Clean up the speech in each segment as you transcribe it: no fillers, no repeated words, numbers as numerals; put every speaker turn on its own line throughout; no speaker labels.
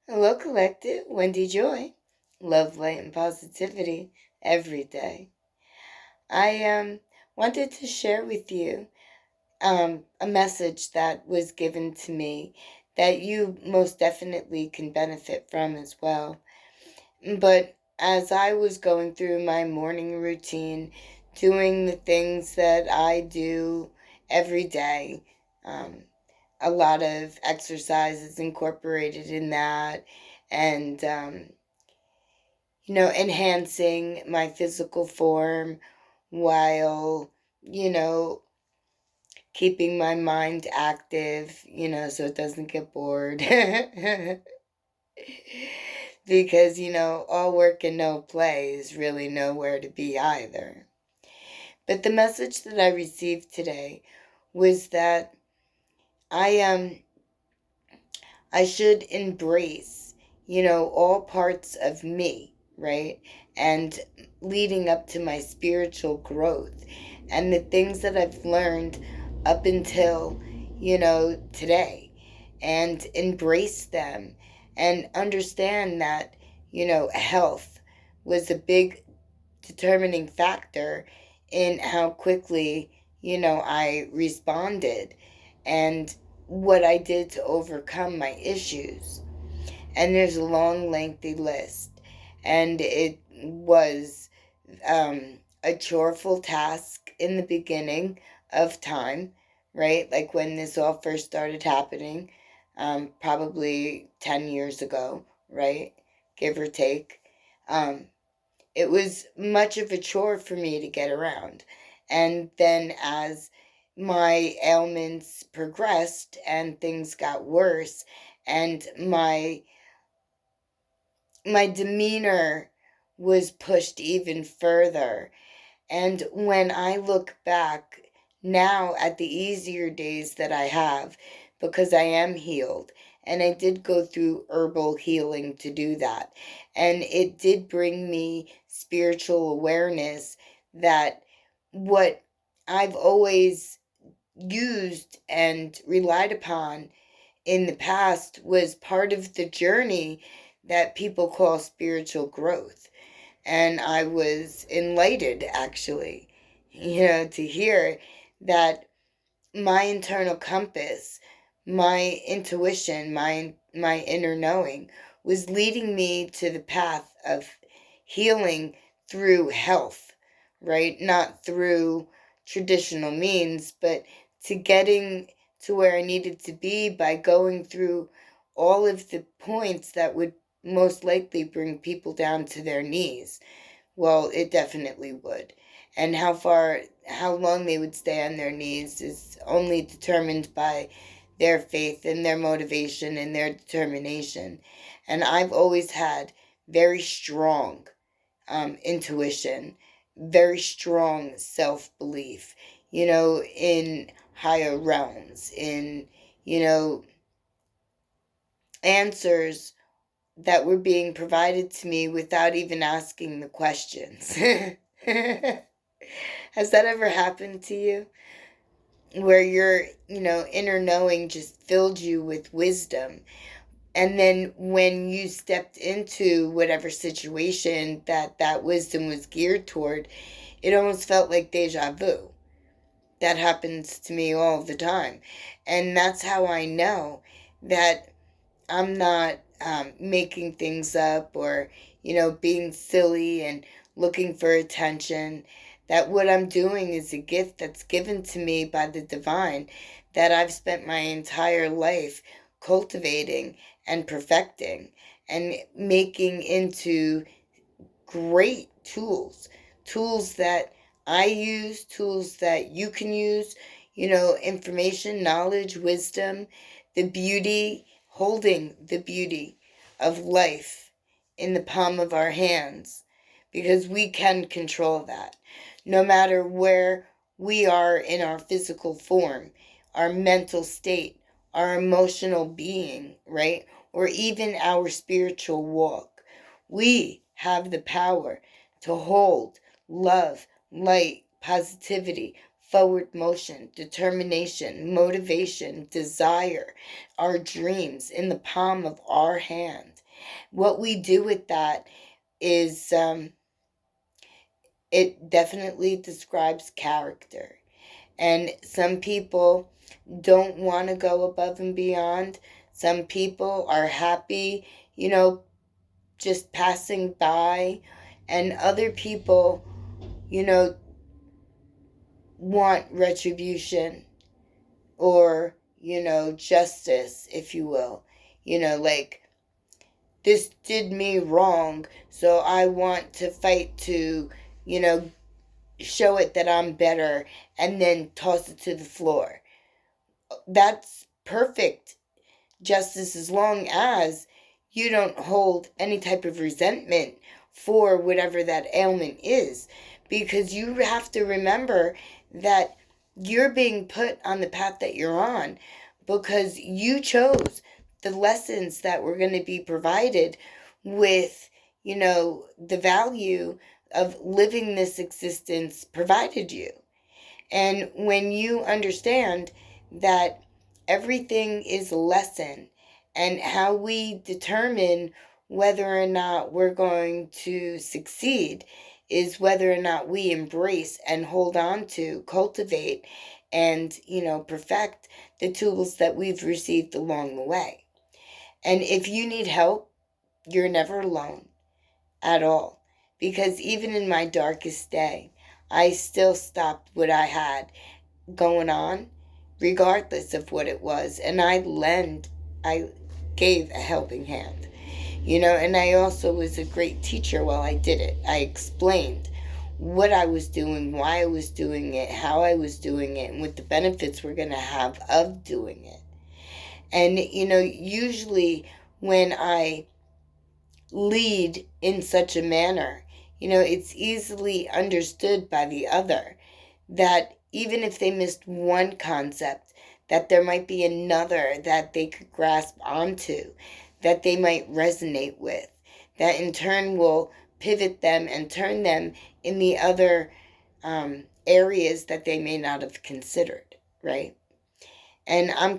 Hello, Collective. Wendy Joy. Love, light, and positivity every day. I wanted to share with you a message that was given to me that you most definitely can benefit from as well. But as I was going through my morning routine, doing the things that I do every day, um, a lot of exercises incorporated in that, and enhancing my physical form while, you know, keeping my mind active, so it doesn't get bored. Because, all work and no play is really nowhere to be either. But the message that I received today was that I I should embrace, all parts of me, right? And leading up to my spiritual growth and the things that I've learned up until, today, and embrace them and understand that, health was a big determining factor in how quickly, I responded and what I did to overcome my issues. And there's a long, lengthy list. And it was a choreful task in the beginning of time, right? Like when this all first started happening, probably 10 years ago, right? Give or take. It was much of a chore for me to get around. And then as my ailments progressed and things got worse and my demeanor was pushed even further. And when I look back now at the easier days that I have, because I am healed, and I did go through herbal healing to do that, and it did bring me spiritual awareness that what I've always used and relied upon in the past was part of the journey that people call spiritual growth. And I was enlightened, actually, to hear that my internal compass, my intuition, my inner knowing was leading me to the path of healing through health, right? Not through traditional means, but to getting to where I needed to be by going through all of the points that would most likely bring people down to their knees. Well, it definitely would. And how long they would stay on their knees is only determined by their faith and their motivation and their determination. And I've always had very strong intuition, very strong self belief, in higher realms, in, you know, answers that were being provided to me without even asking the questions. Has that ever happened to you? Where your, inner knowing just filled you with wisdom. And then when you stepped into whatever situation that wisdom was geared toward, it almost felt like deja vu. That happens to me all the time. And that's how I know that I'm not making things up or, being silly and looking for attention. That what I'm doing is a gift that's given to me by the divine that I've spent my entire life cultivating and perfecting and making into great tools. Tools that I use, tools that you can use, information, knowledge, wisdom, the beauty, holding the beauty of life in the palm of our hands, because we can control that. No matter where we are in our physical form, our mental state, our emotional being, right? Or even our spiritual walk, we have the power to hold love, light, positivity, forward motion, determination, motivation, desire, our dreams in the palm of our hand. What we do with that is, it definitely describes character. And some people don't want to go above and beyond. Some people are happy, just passing by. And other people, you know, want retribution or, justice, if you will. Like, this did me wrong, so I want to fight to, show it that I'm better and then toss it to the floor. That's perfect justice as long as you don't hold any type of resentment for whatever that ailment is. Because you have to remember that you're being put on the path that you're on because you chose the lessons that were going to be provided with, the value of living this existence provided you. And when you understand that everything is a lesson, and how we determine whether or not we're going to succeed is whether or not we embrace and hold on to, cultivate, and, perfect the tools that we've received along the way. And if you need help, you're never alone at all. Because even in my darkest day, I still stopped what I had going on, regardless of what it was. And I gave a helping hand, and I also was a great teacher while I did it. I explained what I was doing, why I was doing it, how I was doing it, and what the benefits were going to have of doing it. And, usually when I lead in such a manner, it's easily understood by the other that even if they missed one concept, that there might be another that they could grasp onto, that they might resonate with, that in turn will pivot them and turn them in the other areas that they may not have considered, right? And I'm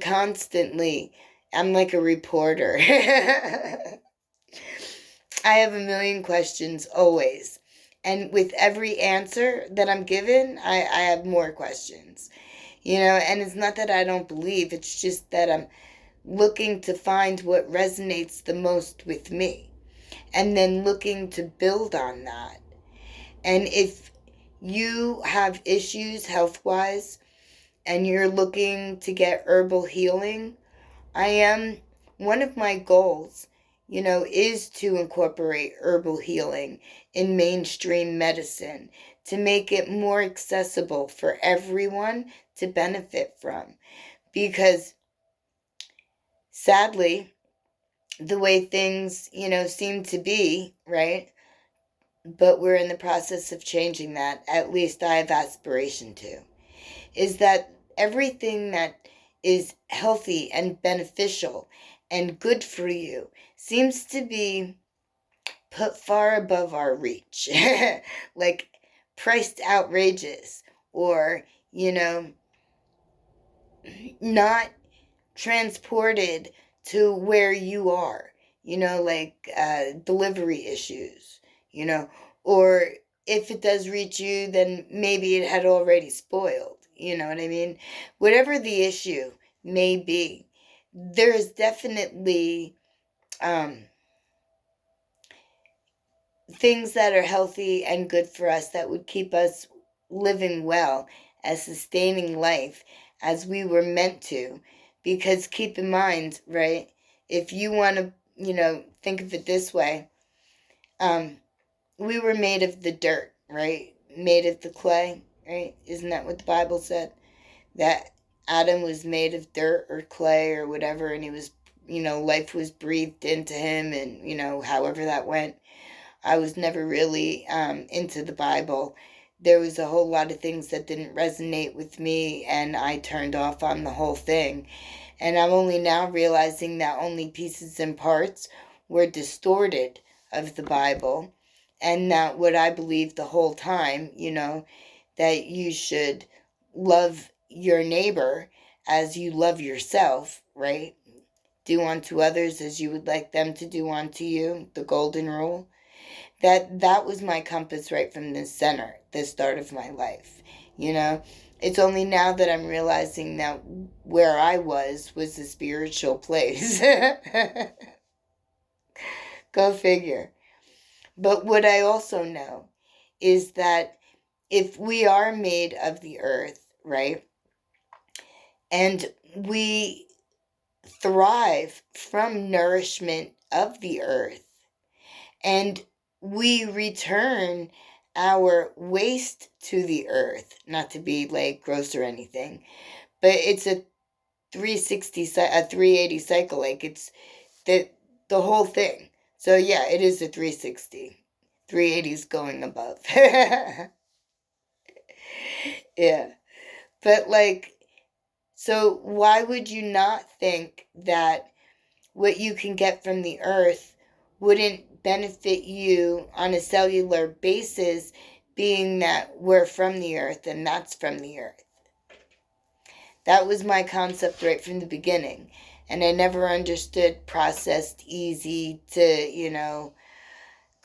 like a reporter. I have a million questions always. And with every answer that I'm given, I have more questions. And it's not that I don't believe, it's just that I'm looking to find what resonates the most with me. And then looking to build on that. And if you have issues health-wise and you're looking to get herbal healing, one of my goals, is to incorporate herbal healing in mainstream medicine to make it more accessible for everyone to benefit from. Because sadly, the way things, seem to be, right? But we're in the process of changing that. At least I have aspiration to. Is that everything that is healthy and beneficial and good for you seems to be put far above our reach. Like priced outrageous, or, not transported to where you are, like delivery issues, or if it does reach you, then maybe it had already spoiled, you know what I mean? Whatever the issue may be, there is definitely things that are healthy and good for us that would keep us living well as sustaining life as we were meant to. Because keep in mind, right, if you want to, think of it this way, we were made of the dirt, right? Made of the clay, right? Isn't that what the Bible said? That Adam was made of dirt or clay or whatever, and he was, life was breathed into him, and, however that went. I was never really into the Bible. There was a whole lot of things that didn't resonate with me, and I turned off on the whole thing. And I'm only now realizing that only pieces and parts were distorted of the Bible, and that what I believed the whole time, that you should love your neighbor as you love yourself, right? do unto others as you would like them to do unto you, the golden rule. That was my compass right from the center, the start of my life. You know, it's only now that I'm realizing that where I was a spiritual place. Go figure. But what I also know is that if we are made of the earth, right, and we thrive from nourishment of the earth, and we return our waste to the earth, not to be like gross or anything, but it's a 380 cycle, like it's the whole thing. So yeah, it is a 360. 380 is going above. Yeah. But like, so why would you not think that what you can get from the earth wouldn't benefit you on a cellular basis, being that we're from the earth and that's from the earth? That was my concept right from the beginning. And I never understood processed, easy to,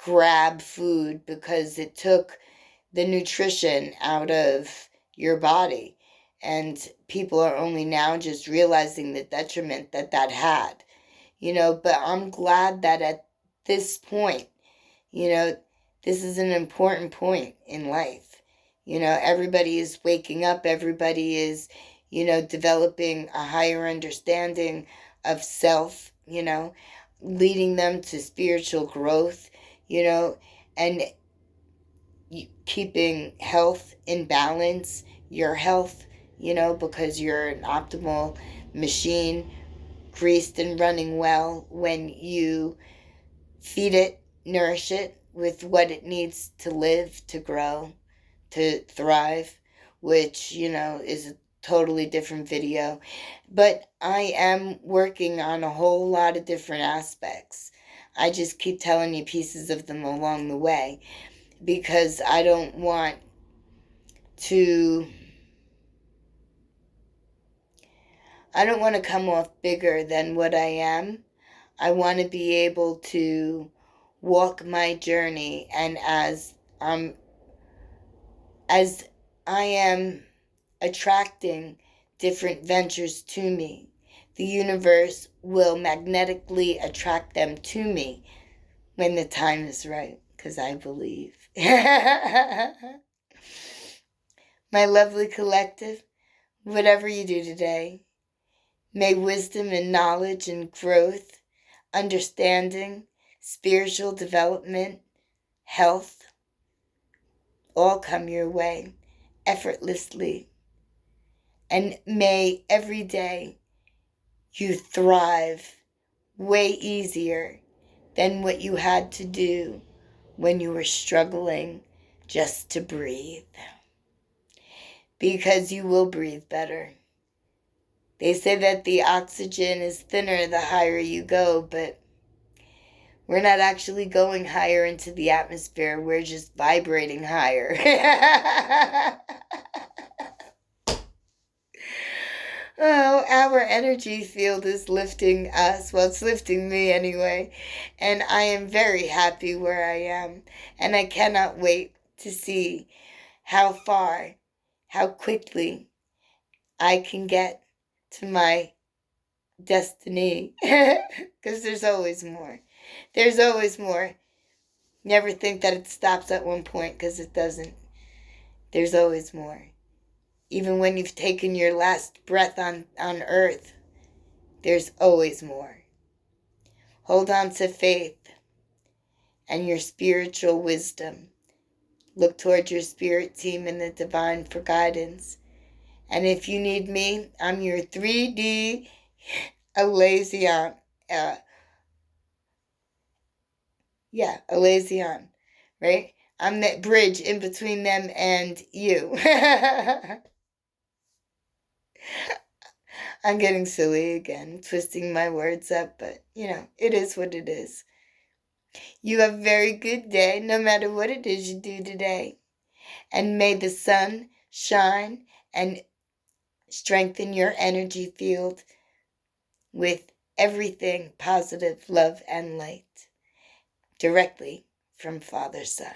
grab food, because it took the nutrition out of your body. And people are only now just realizing the detriment that had. But I'm glad that at this point, this is an important point in life. Everybody is waking up, everybody is, developing a higher understanding of self, leading them to spiritual growth, and keeping health in balance, your health, because you're an optimal machine, greased and running well when you feed it, nourish it with what it needs to live, to grow, to thrive, which, is a totally different video. But I am working on a whole lot of different aspects. I just keep telling you pieces of them along the way, because I don't want to come off bigger than what I am. I want to be able to walk my journey, and as I am attracting different ventures to me, the universe will magnetically attract them to me when the time is right, because I believe. My lovely collective, whatever you do today, may wisdom and knowledge and growth, understanding, spiritual development, health, all come your way effortlessly. And may every day you thrive way easier than what you had to do when you were struggling just to breathe. Because you will breathe better. They say that the oxygen is thinner the higher you go, but we're not actually going higher into the atmosphere. We're just vibrating higher. Oh, our energy field is lifting us. Well, it's lifting me anyway. And I am very happy where I am. And I cannot wait to see how far, how quickly I can get to my destiny. Because there's always more. There's always more. Never think that it stops at one point, because it doesn't. There's always more. Even when you've taken your last breath on earth, there's always more. Hold on to faith and your spiritual wisdom. Look toward your spirit team and the divine for guidance. And if you need me, I'm your 3D Elysion. Elysion, right? I'm that bridge in between them and you. I'm getting silly again, twisting my words up, but it is what it is. You have a very good day, no matter what it is you do today. And may the sun shine and strengthen your energy field with everything positive, love, and light, directly from Father Son.